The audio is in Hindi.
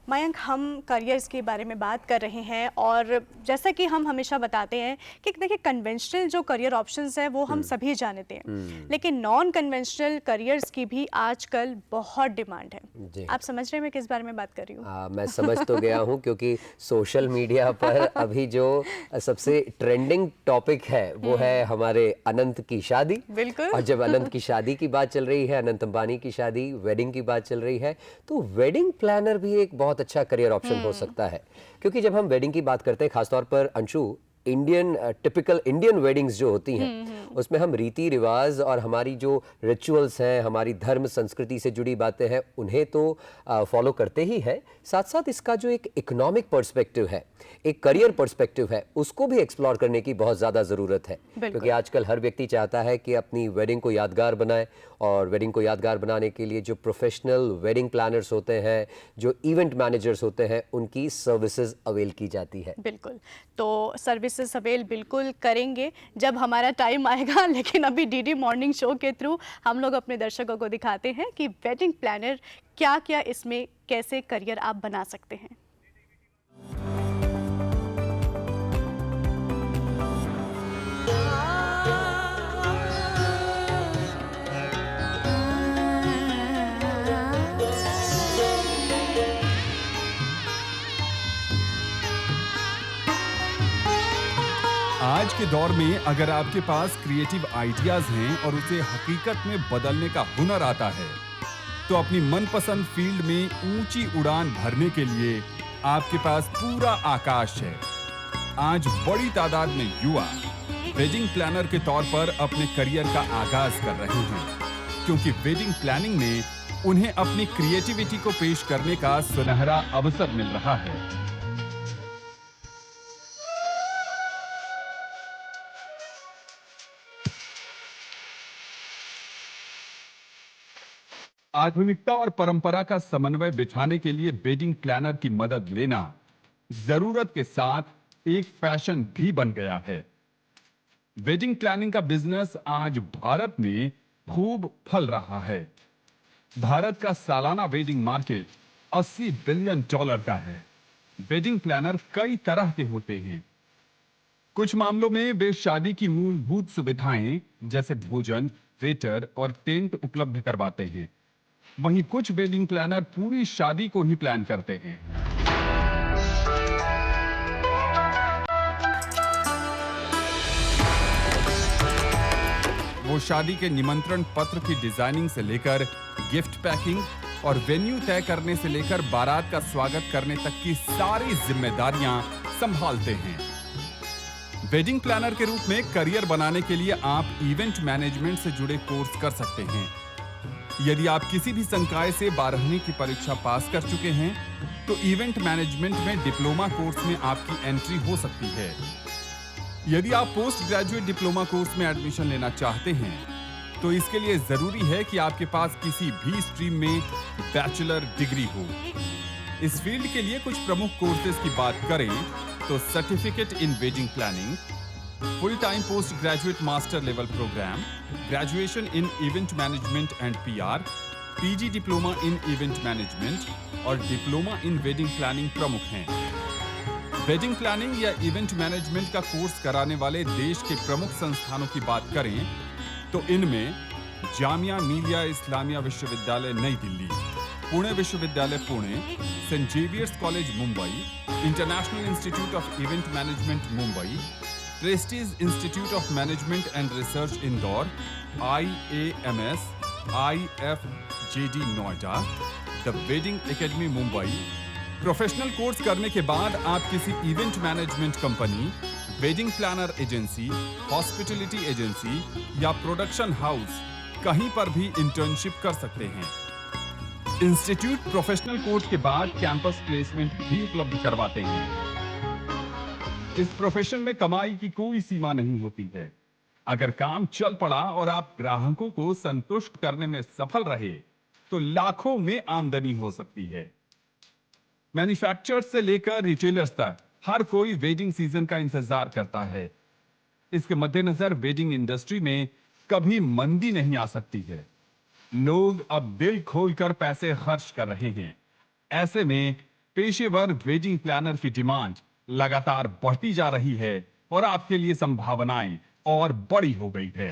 मयंक, हम करियर्स के बारे में बात कर रहे हैं और जैसा कि हम हमेशा बताते हैं कि देखिए कन्वेंशनल जो करियर ऑप्शंस हैं वो हम सभी जानते हैं, लेकिन नॉन कन्वेंशनल करियर्स की भी आजकल बहुत डिमांड है। जी। आप समझ रहे हैं मैं किस बारे में बात कर रही हूँ? मैं समझ तो गया हूँ क्योंकि सोशल मीडिया पर अभी जो सबसे ट्रेंडिंग टॉपिक है वो है हमारे अनंत की शादी। बिल्कुल। और जब अनंत की शादी की बात चल रही है, अनंत अंबानी की शादी, वेडिंग की बात चल रही है, तो वेडिंग प्लानर भी एक बहुत अच्छा करियर ऑप्शन हो सकता है। क्योंकि जब हम वेडिंग की बात करते हैं, खासतौर पर अंशु, टिपिकल इंडियन वेडिंग्स जो होती हैं उसमें हम रीति रिवाज और हमारी जो रिचुअल्स हैं, हमारी धर्म संस्कृति से जुड़ी बातें हैं, उन्हें तो फॉलो करते ही है। साथ साथ इसका जो एक इकोनॉमिक पर्सपेक्टिव है, एक करियर पर्सपेक्टिव है, उसको भी एक्सप्लोर करने की बहुत ज़्यादा ज़रूरत है। क्योंकि आजकल हर व्यक्ति चाहता है कि अपनी वेडिंग को यादगार बनाए, और वेडिंग को यादगार बनाने के लिए जो प्रोफेशनल वेडिंग प्लानर्स होते हैं, जो इवेंट मैनेजर्स होते हैं, उनकी सर्विसेज अवेल की जाती है। बिल्कुल, तो सर्विसेज अवेल बिल्कुल करेंगे जब हमारा टाइम आएगा, लेकिन अभी डीडी मॉर्निंग शो के थ्रू हम लोग अपने दर्शकों को दिखाते हैं कि वेडिंग प्लानर क्या क्या इसमें कैसे करियर आप बना सकते हैं। आज के दौर में अगर आपके पास क्रिएटिव आइडियाज हैं और उसे हकीकत में बदलने का हुनर आता है, तो अपनी मनपसंद फील्ड में ऊंची उड़ान भरने के लिए आपके पास पूरा आकाश है। आज बड़ी तादाद में युवा वेडिंग प्लानर के तौर पर अपने करियर का आगाज कर रहे हैं, क्योंकि वेडिंग प्लानिंग में उन्हें अपनी क्रिएटिविटी को पेश करने का सुनहरा अवसर मिल रहा है। आधुनिकता और परंपरा का समन्वय बिठाने के लिए वेडिंग प्लानर की मदद लेना जरूरत के साथ एक फैशन भी बन गया है। वेडिंग प्लानिंग का बिजनेस आज भारत में खूब फल रहा है। भारत का सालाना वेडिंग मार्केट $80 बिलियन का है। वेडिंग प्लानर कई तरह के होते हैं। कुछ मामलों में वे शादी की मूलभूत सुविधाएं जैसे भोजन, वेटर और टेंट उपलब्ध करवाते हैं। वहीं कुछ वेडिंग प्लानर पूरी शादी को ही प्लान करते हैं। वो शादी के निमंत्रण पत्र की डिजाइनिंग से लेकर गिफ्ट पैकिंग और वेन्यू तय करने से लेकर बारात का स्वागत करने तक की सारी जिम्मेदारियां संभालते हैं। वेडिंग प्लानर के रूप में करियर बनाने के लिए आप इवेंट मैनेजमेंट से जुड़े कोर्स कर सकते हैं। यदि आप किसी भी संकाय से 12वीं की परीक्षा पास कर चुके हैं, तो इवेंट मैनेजमेंट में डिप्लोमा कोर्स में आपकी एंट्री हो सकती है। यदि आप पोस्ट ग्रेजुएट डिप्लोमा कोर्स में एडमिशन लेना चाहते हैं, तो इसके लिए जरूरी है कि आपके पास किसी भी स्ट्रीम में बैचलर डिग्री हो। इस फील्ड के लिए कुछ प्रमुख कोर्सेज की बात करें तो certificate in wedding planning, full time post graduate master level programme, graduation in event management and PR, PG diploma in event management और डिप्लोमा इन वेडिंग प्लानिंग प्रमुख हैं। वेडिंग प्लानिंग या इवेंट मैनेजमेंट का कोर्स कराने वाले देश के प्रमुख संस्थानों की बात करें तो इनमें जामिया मिलिया इस्लामिया विश्वविद्यालय नई दिल्ली, पुणे विश्वविद्यालय Pune, saint Xavier's college Mumbai, international institute of event management Mumbai, prestige institute of management and research Indore, IAMS, IFJD Noida, the wedding academy Mumbai. Professional course करने के बाद आप किसी event management company, wedding planner agency, hospitality agency या प्रोडक्शन हाउस कहीं पर भी इंटर्नशिप कर सकते हैं। इंस्टीट्यूट प्रोफेशनल कोर्स के बाद कैंपस प्लेसमेंट भी उपलब्ध करवाते हैं। इस प्रोफेशन में कमाई की कोई सीमा नहीं होती है। अगर काम चल पड़ा और आप ग्राहकों को संतुष्ट करने में सफल रहे, तो लाखों में आमदनी हो सकती है। मैन्युफैक्चरर्स से लेकर रिटेलर्स तक हर कोई वेडिंग सीजन का इंतजार करता है। इसके मद्देनजर वेडिंग इंडस्ट्री में कभी मंदी नहीं आ सकती है। लोग अब दिल खोलकर पैसे खर्च कर रहे हैं। ऐसे में पेशेवर वेडिंग प्लानर की डिमांड लगातार बढ़ती जा रही है और आपके लिए संभावनाएं और बड़ी हो गई है।